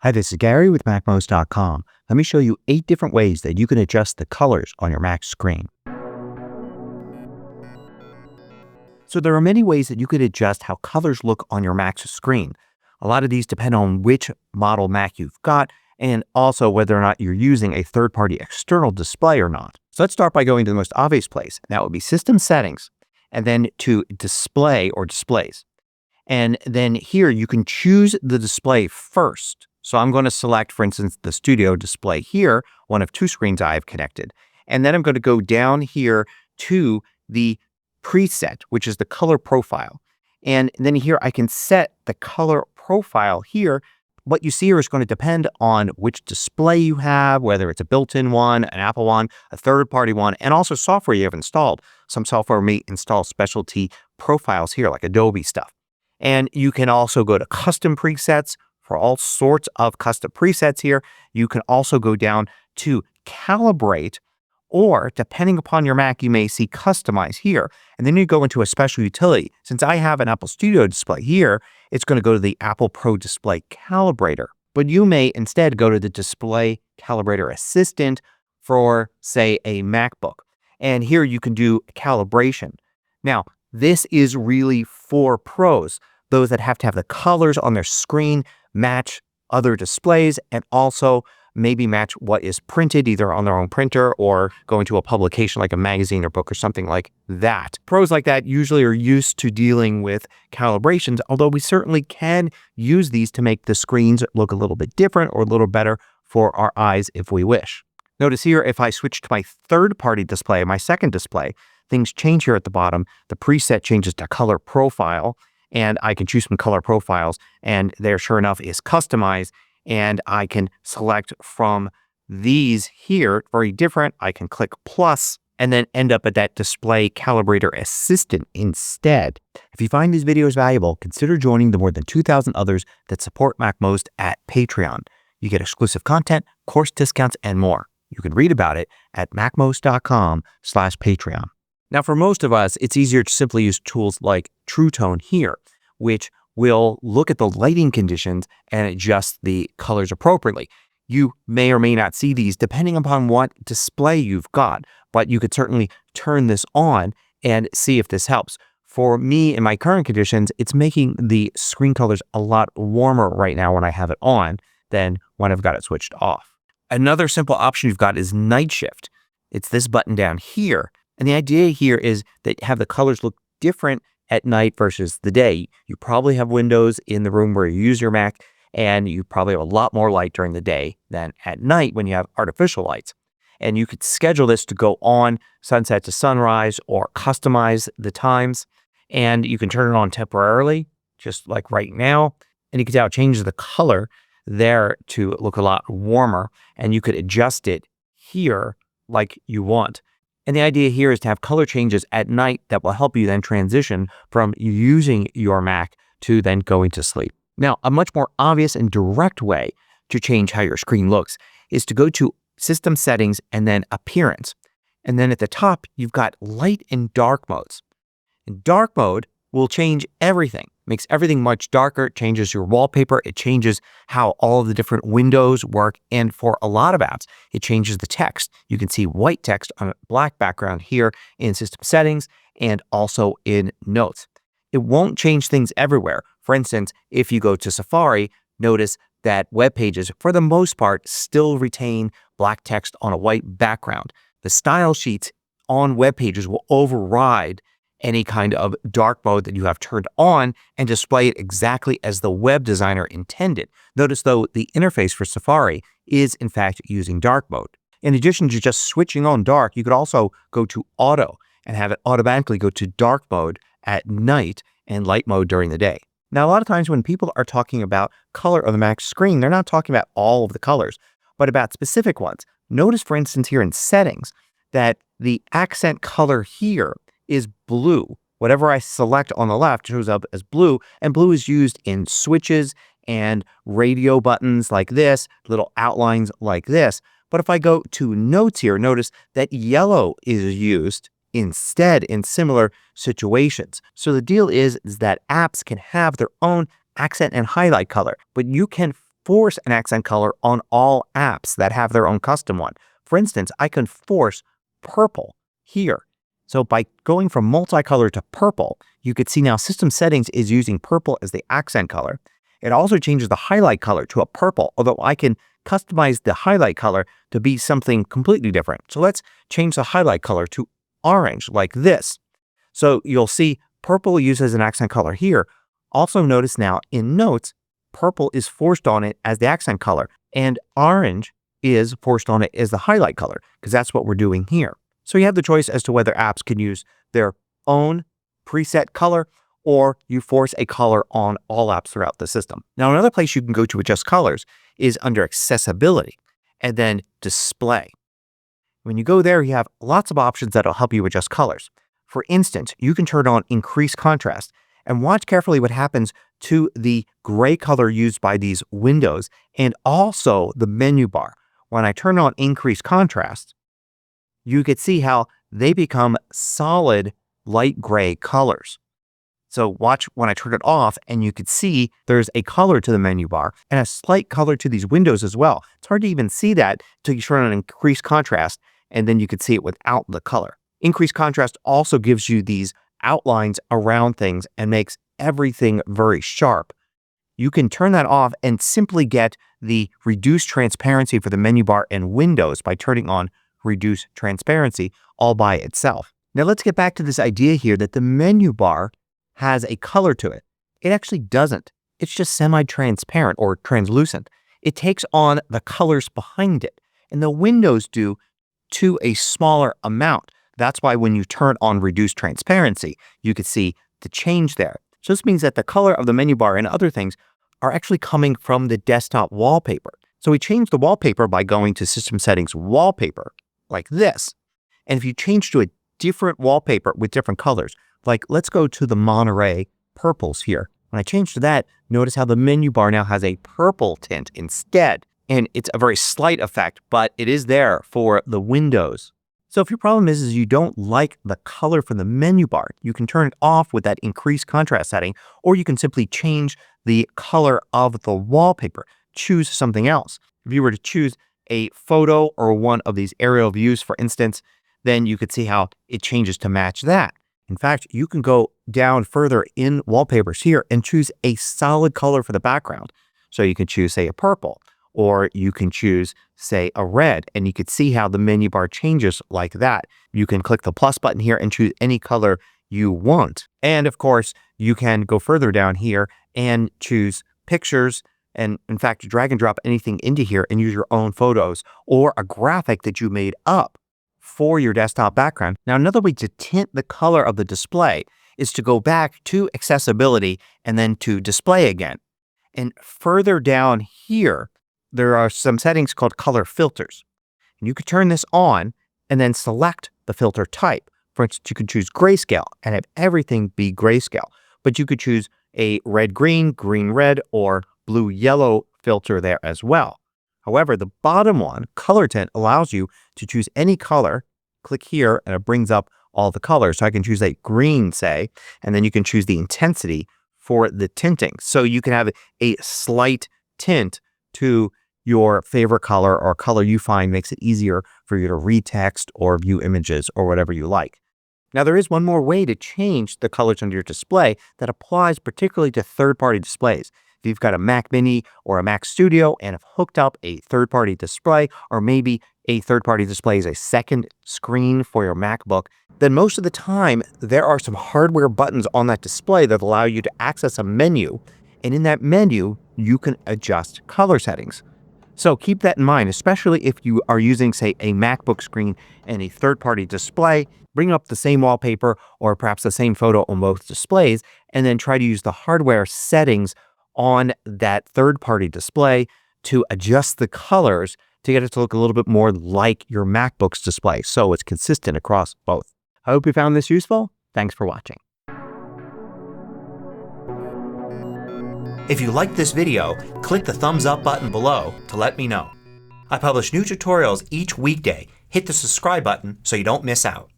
Hi, this is Gary with MACMOST.com. Let me show you 8 different ways that you can adjust the colors on your Mac screen. So there are many ways that you could adjust how colors look on your Mac's screen. A lot of these depend on which model Mac you've got and also whether or not you're using a third-party external display or not. So let's start by going to the most obvious place. That would be System Settings and then to Display or Displays. And then here you can choose the display first. So I'm going to select, for instance, the studio display here, one of 2 screens I have connected. And then I'm going to go down here to the preset, which is the color profile. And then here I can set the color profile here. What you see here is going to depend on which display you have, whether it's a built-in one, an Apple one, a third-party one, and also software you have installed. Some software may install specialty profiles here, like Adobe stuff. And you can also go to custom presets for all sorts of custom presets here. You can also go down to calibrate, or depending upon your Mac, you may see customize here. And then you go into a special utility. Since I have an Apple Studio display here, it's going to go to the Apple Pro Display Calibrator. But you may instead go to the Display Calibrator Assistant for, say, a MacBook. And here you can do calibration. Now, this is really for pros, those that have to have the colors on their screen match other displays and also maybe match what is printed either on their own printer or going to a publication like a magazine or book or something like that. Pros like that usually are used to dealing with calibrations, although we certainly can use these to make the screens look a little bit different or a little better for our eyes if we wish. Notice here, if I switch to my third-party display, my second display, things change here at the bottom. The preset changes to color profile, and I can choose some color profiles, and there, sure enough, is customized, and I can select from these here, very different. I can click plus and then end up at that Display Calibrator Assistant instead. If you find these videos valuable, consider joining the more than 2,000 others that support MacMost at Patreon. You get exclusive content, course discounts, and more. You can read about it at MacMost.com/Patreon. Now, for most of us, it's easier to simply use tools like True Tone here, which will look at the lighting conditions and adjust the colors appropriately. You may or may not see these depending upon what display you've got, but you could certainly turn this on and see if this helps. For me, in my current conditions, it's making the screen colors a lot warmer right now when I have it on than when I've got it switched off. Another simple option you've got is Night Shift. It's this button down here. And the idea here is that have the colors look different at night versus the day. You probably have windows in the room where you use your Mac, and you probably have a lot more light during the day than at night when you have artificial lights. And you could schedule this to go on sunset to sunrise or customize the times. And you can turn it on temporarily, just like right now. And you can see how it changes the color there to look a lot warmer. And you could adjust it here like you want. And the idea here is to have color changes at night that will help you then transition from using your Mac to then going to sleep. Now, a much more obvious and direct way to change how your screen looks is to go to System Settings and then Appearance. And then at the top, you've got light and dark modes. In dark mode will change everything. Makes everything much darker. It changes your wallpaper. It changes how all of the different windows work. And for a lot of apps, it changes the text. You can see white text on a black background here in System Settings and also in Notes. It won't change things everywhere. For instance, if you go to Safari, notice that web pages, for the most part, still retain black text on a white background. The style sheets on web pages will override any kind of dark mode that you have turned on and display it exactly as the web designer intended. Notice, though, the interface for Safari is, in fact, using dark mode. In addition to just switching on dark, you could also go to Auto and have it automatically go to dark mode at night and light mode during the day. Now, a lot of times when people are talking about color of the Mac screen, they're not talking about all of the colors, but about specific ones. Notice, for instance, here in Settings, that the accent color here is blue. Whatever I select on the left shows up as blue, and blue is used in switches and radio buttons like this, little outlines like this. But if I go to Notes here, notice that yellow is used instead in similar situations. So the deal is that apps can have their own accent and highlight color, but you can force an accent color on all apps that have their own custom one. For instance, I can force purple here. So by going from multicolor to purple, you could see now System Settings is using purple as the accent color. It also changes the highlight color to a purple, although I can customize the highlight color to be something completely different. So let's change the highlight color to orange like this. So you'll see purple used as an accent color here. Also notice now in Notes, purple is forced on it as the accent color and orange is forced on it as the highlight color because that's what we're doing here. So you have the choice as to whether apps can use their own preset color or you force a color on all apps throughout the system. Now, another place you can go to adjust colors is under Accessibility and then Display. When you go there, you have lots of options that'll help you adjust colors. For instance, you can turn on Increase Contrast and watch carefully what happens to the gray color used by these windows and also the menu bar. When I turn on Increase Contrast, you can see how they become solid light gray colors. So watch when I turn it off and you can see there's a color to the menu bar and a slight color to these windows as well. It's hard to even see that until you turn on Increase Contrast and then you can see it without the color. Increase Contrast also gives you these outlines around things and makes everything very sharp. You can turn that off and simply get the Reduce Transparency for the menu bar and windows by turning on Reduce Transparency all by itself. Now let's get back to this idea here that the menu bar has a color to it. It actually doesn't. It's just semi-transparent or translucent. It takes on the colors behind it, and the windows do to a smaller amount. That's why when you turn on Reduce Transparency, you can see the change there. So this means that the color of the menu bar and other things are actually coming from the desktop wallpaper. So we change the wallpaper by going to System Settings Wallpaper like this. And if you change to a different wallpaper with different colors, like let's go to the Monterey purples here. When I change to that, notice how the menu bar now has a purple tint instead. And it's a very slight effect, but it is there for the windows. So if your problem is you don't like the color from the menu bar, you can turn it off with that Increase Contrast setting, or you can simply change the color of the wallpaper. Choose something else. If you were to choose a photo or one of these aerial views, for instance, then you could see how it changes to match that. In fact, you can go down further in wallpapers here and choose a solid color for the background. So you can choose, say, a purple, or you can choose, say, a red, and you could see how the menu bar changes like that. You can click the plus button here and choose any color you want. And of course, you can go further down here and choose pictures, and in fact, drag and drop anything into here and use your own photos or a graphic that you made up for your desktop background. Now, another way to tint the color of the display is to go back to Accessibility and then to Display again. And further down here, there are some settings called Color Filters. And you could turn this on and then select the filter type. For instance, you could choose grayscale and have everything be grayscale. But you could choose a red-green, green-red, or blue-yellow filter there as well. However, the bottom one, Color Tint, allows you to choose any color. Click here and it brings up all the colors. So I can choose a green, say, and then you can choose the intensity for the tinting. So you can have a slight tint to your favorite color or color you find makes it easier for you to read text or view images or whatever you like. Now, there is one more way to change the colors on your display that applies particularly to third-party displays. If you've got a Mac Mini or a Mac Studio and have hooked up a third-party display, or maybe a third-party display is a second screen for your MacBook, then most of the time there are some hardware buttons on that display that allow you to access a menu. And in that menu, you can adjust color settings. So keep that in mind, especially if you are using, say, a MacBook screen and a third-party display. Bring up the same wallpaper or perhaps the same photo on both displays, and then try to use the hardware settings on that third-party display to adjust the colors to get it to look a little bit more like your MacBook's display, so it's consistent across both. I hope you found this useful. Thanks for watching. If you liked this video, click the thumbs up button below to let me know. I publish new tutorials each weekday. Hit the subscribe button so you don't miss out.